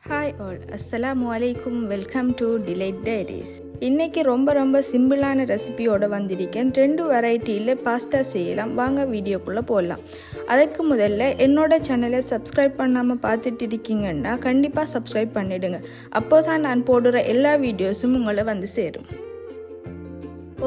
Hi all, அஸ்ஸலாமு அலைக்கும். Welcome to delight diaries. இன்றைக்கி ரொம்ப சிம்பிளான ரெசிபியோடு வந்திருக்கேன். 2 வெரைட்டியில் பாஸ்தா செய்யலாம். வாங்க வீடியோக்குள்ளே போடலாம். அதுக்கு முதல்ல என்னோட சேனலை சப்ஸ்கிரைப் பண்ணாமல் பார்த்துட்டு இருக்கீங்கன்னா கண்டிப்பாக சப்ஸ்கிரைப் பண்ணிவிடுங்க. அப்போ தான் நான் போடுற எல்லா வீடியோஸும் உங்களை வந்து சேரும்.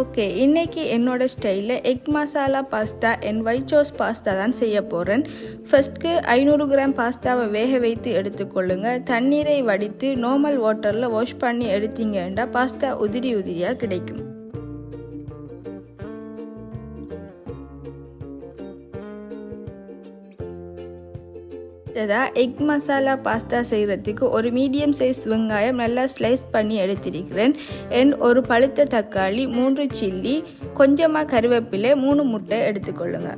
ஓகே, இன்றைக்கி என்னோடய ஸ்டைலில் egg masala pasta and white sauce pasta தான் செய்ய போகிறேன். ஃபஸ்ட்டு 500 கிராம் பாஸ்தாவை வேக வைத்து எடுத்துக்கொள்ளுங்க. தண்ணீரை வடித்து நார்மல் வாட்டரில் வாஷ் பண்ணி எடுத்தீங்கன்னா பாஸ்தா உதிரியாக கிடைக்கும். எக் மசாலா பாஸ்தா செய்கிறதுக்கு ஒரு மீடியம் சைஸ் வெங்காயம் நல்லா ஸ்லைஸ் பண்ணி எடுத்திருக்கிறேன். அண்ட் ஒரு பழுத்த தக்காளி, 3 சில்லி, கொஞ்சமாக கருவேப்பிலை, 3 முட்டை எடுத்துக்கொள்ளுங்க.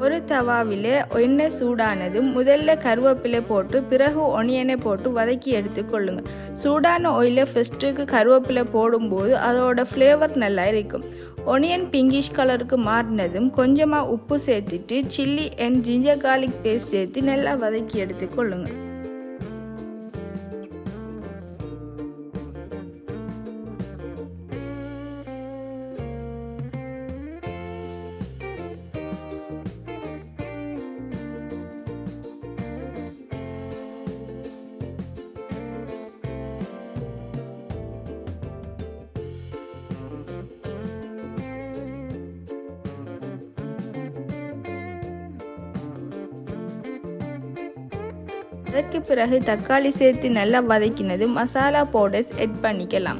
ஒரு தவாவில் எண்ணெய் சூடானதும் முதல்ல கருவேப்பிலை போட்டு பிறகு ஒனியனை போட்டு வதக்கி எடுத்துக்கொள்ளுங்க. சூடான ஆயிலில் ஃபஸ்ட்டுக்கு கருவேப்பிலை போடும்போது அதோட ஃப்ளேவர் நல்லா இருக்கும். ஒனியன் பிங்கிஷ் கலருக்கு மாறினதும் கொஞ்சமாக உப்பு சேர்த்துட்டு chilli and ginger garlic paste சேர்த்து நல்லா வதக்கி எடுத்துக்கொள்ளுங்க. அதற்கு பிறகு தக்காளி சேர்த்து நல்லா வதக்கினது மசாலா பவுடர்ஸ் ஆட் பண்ணிக்கலாம்.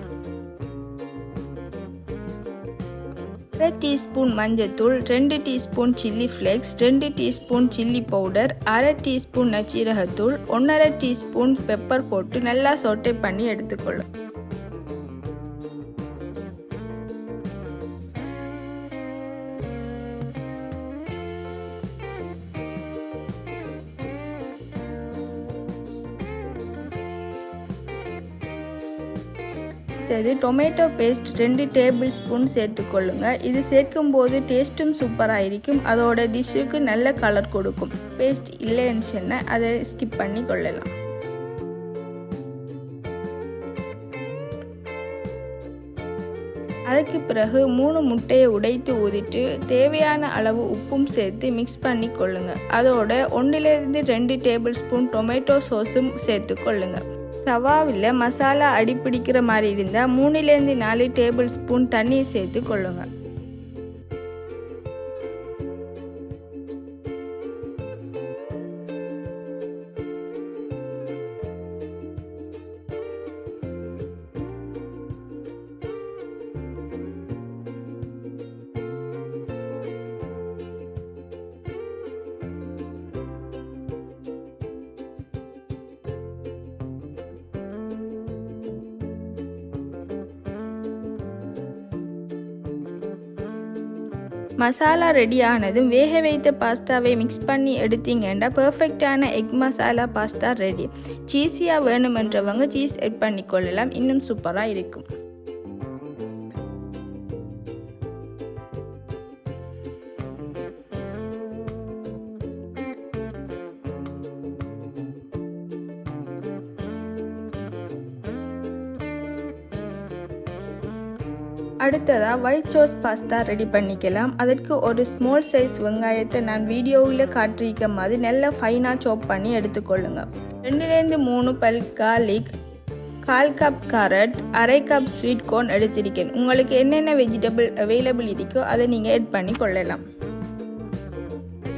1/2 டீஸ்பூன் மஞ்சத்தூள், 2 teaspoon chilli flakes, 2 teaspoon chilli powder, 1/2 teaspoon நச்சீரகத்தூள், 1/2 டீஸ்பூன் பெப்பர் போட்டு நல்லா சோட்டே பண்ணி எடுத்துக்கொள்ளும். டொமேட்டோ பேஸ்ட் 2 டேபிள் ஸ்பூன் சேர்த்துக்கொள்ளுங்க. இது சேர்க்கும் போது டேஸ்ட்டும் சூப்பராக இருக்கும். அதோட டிஷ்ஷுக்கு நல்ல கலர் கொடுக்கும். பேஸ்ட் இல்லைன்னு சொன்னால் அதை ஸ்கிப் பண்ணி கொள்ளலாம். அதுக்கு பிறகு 3 முட்டையை உடைத்து ஊதிட்டு தேவையான அளவு உப்பும் சேர்த்து மிக்ஸ் பண்ணி கொள்ளுங்க. அதோட 1-2 டேபிள் ஸ்பூன் டொமேட்டோ சாஸும் சேர்த்து கொள்ளுங்க. தவாவில் மசாலா அடிப்பிடிக்கிற மாதிரி இருந்தால் 3-4 டேபிள் ஸ்பூன் தண்ணி சேர்த்து கொள்ளுங்க. மசாலா ரெடி ஆனதும் வேக வைத்த பாஸ்தாவை மிக்ஸ் பண்ணி எடுத்தீங்கன்னா பர்ஃபெக்டான எக் மசாலா பாஸ்தா ரெடி. சீஸியாக வேணுமென்றவங்க சீஸ் ஆட் பண்ணிக்கொள்ளலாம், இன்னும் சூப்பராக இருக்கும். அடுத்ததாக ஒயிட் சாஸ் பாஸ்தா ரெடி பண்ணிக்கலாம். அதற்கு ஒரு ஸ்மால் சைஸ் வெங்காயத்தை நான் வீடியோவில் காட்டிருக்க மாதிரி நல்லா ஃபைனாக சாப் பண்ணி எடுத்துக்கொள்ளுங்க. 2-3 பல் garlic, 1/4 cup carrot, 1/2 cup sweet corn எடுத்திருக்கேன். உங்களுக்கு என்னென்ன வெஜிடபிள் அவைலபிள் இருக்கோ அதை நீங்கள் ஆட் பண்ணி கொள்ளலாம்.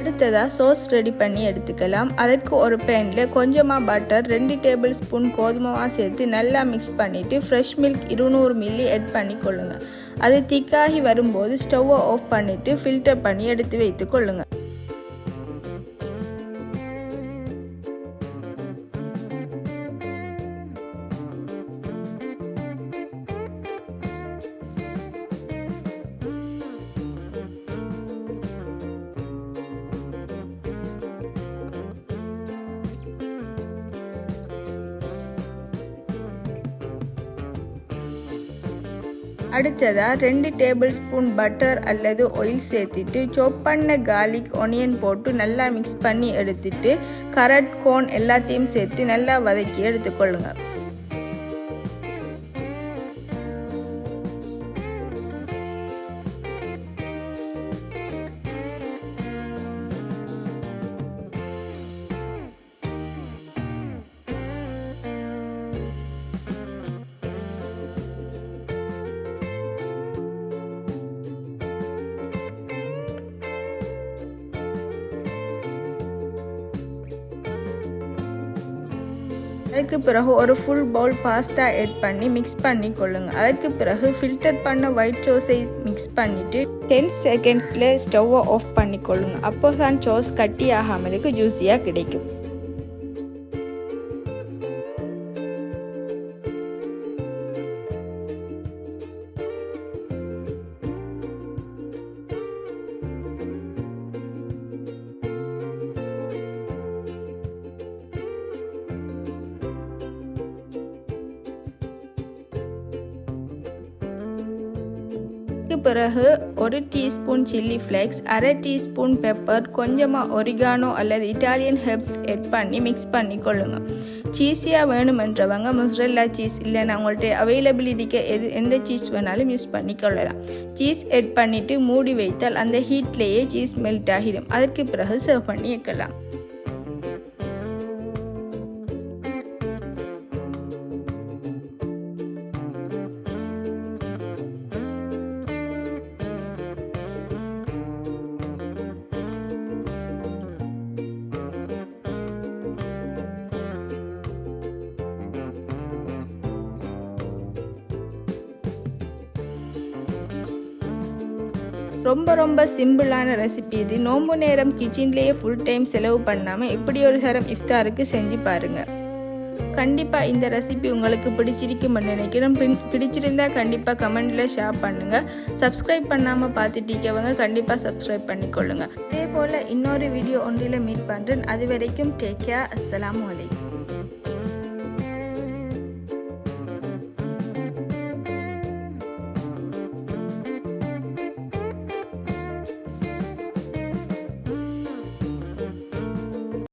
அடுத்ததாக சாஸ் ரெடி பண்ணி எடுத்துக்கலாம். அதற்கு ஒரு பேனில் கொஞ்சமாக பட்டர், 2 டேபிள் ஸ்பூன் கோதுமாவாக சேர்த்து நல்லா மிக்ஸ் பண்ணிவிட்டு ஃப்ரெஷ் மில்க் 200 மில்லி ஆட் பண்ணி கொள்ளுங்கள். அது திக்காகி வரும்போது ஸ்டவ்வை ஆஃப் பண்ணிவிட்டு ஃபில்டர் பண்ணி எடுத்து வைத்து கொள்ளுங்கள். அடுத்ததாக 2 டேபிள் ஸ்பூன் பட்டர் அல்லது ஆயில் சேர்த்துட்டு சாப் பண்ண கார்லிக் ஆனியன் போட்டு நல்லா மிக்ஸ் பண்ணி எடுத்துட்டு கரட் கோன் எல்லாத்தையும் சேர்த்து நல்லா வதக்கி எடுத்துக்கொள்ளுங்க. அதுக்கு பிறகு ஒரு ஃபுல் பவுல் பாஸ்தா ஆட் பண்ணி மிக்ஸ் பண்ணி கொள்ளுங்க. அதுக்கு பிறகு ஃபில்டர் பண்ண ஒயிட் சோஸை மிக்ஸ் பண்ணிவிட்டு 10 செகண்ட்ஸில் ஸ்டவ்வை ஆஃப் பண்ணி கொள்ளுங்க. அப்போ தான் சோஸ் கட்டி ஆகாமலுக்கு ஜூஸியாக கிடைக்கும். பிறகு 1 டீஸ்பூன் சில்லி ஃப்ளேக்ஸ், அரை டீஸ்பூன் பெப்பர், கொஞ்சமாக ஒரிகானோ அல்லது இட்டாலியன் ஹெர்ப்ஸ் ஆட் பண்ணி மிக்ஸ் பண்ணி கொள்ளுங்க. சீஸியாக வேணுமென்றவங்க மொசரெல்லா சீஸ் இல்லைன்னா உங்கள்கிட்ட அவைலபிலிட்டிக்கு எந்த சீஸ் வேணாலும் யூஸ் பண்ணி கொள்ளலாம். சீஸ் ஆட் பண்ணிவிட்டு மூடி வைத்தால் அந்த ஹீட்லேயே சீஸ் மெல்ட் ஆகிடும். அதற்கு பிறகு சர்வ் பண்ணி வைக்கலாம். ரொம்ப சிம்பிளான ரெசிபி இது. நோம்பு நேரம் கிச்சன்லேயே ஃபுல் டைம் செலவு பண்ணாமல் இப்படி ஒரு தரம் இஃப்தாருக்கு செஞ்சு பாருங்கள். கண்டிப்பாக இந்த ரெசிபி உங்களுக்கு பிடிச்சிருக்குன்னு நினைக்கிறேன். பிடிச்சிருந்தா கண்டிப்பாக கமெண்டில் ஷேர் பண்ணுங்கள். சப்ஸ்கிரைப் பண்ணாமல் பார்த்துட்டீங்கவங்க கண்டிப்பாக சப்ஸ்கிரைப் பண்ணிக்கொள்ளுங்கள். அதே போல் இன்னொரு வீடியோ ஒன்றில் மீட் பண்ணுறேன். அது வரைக்கும் டேக் கேர். அஸ்ஸலாமு அலைக்கும்.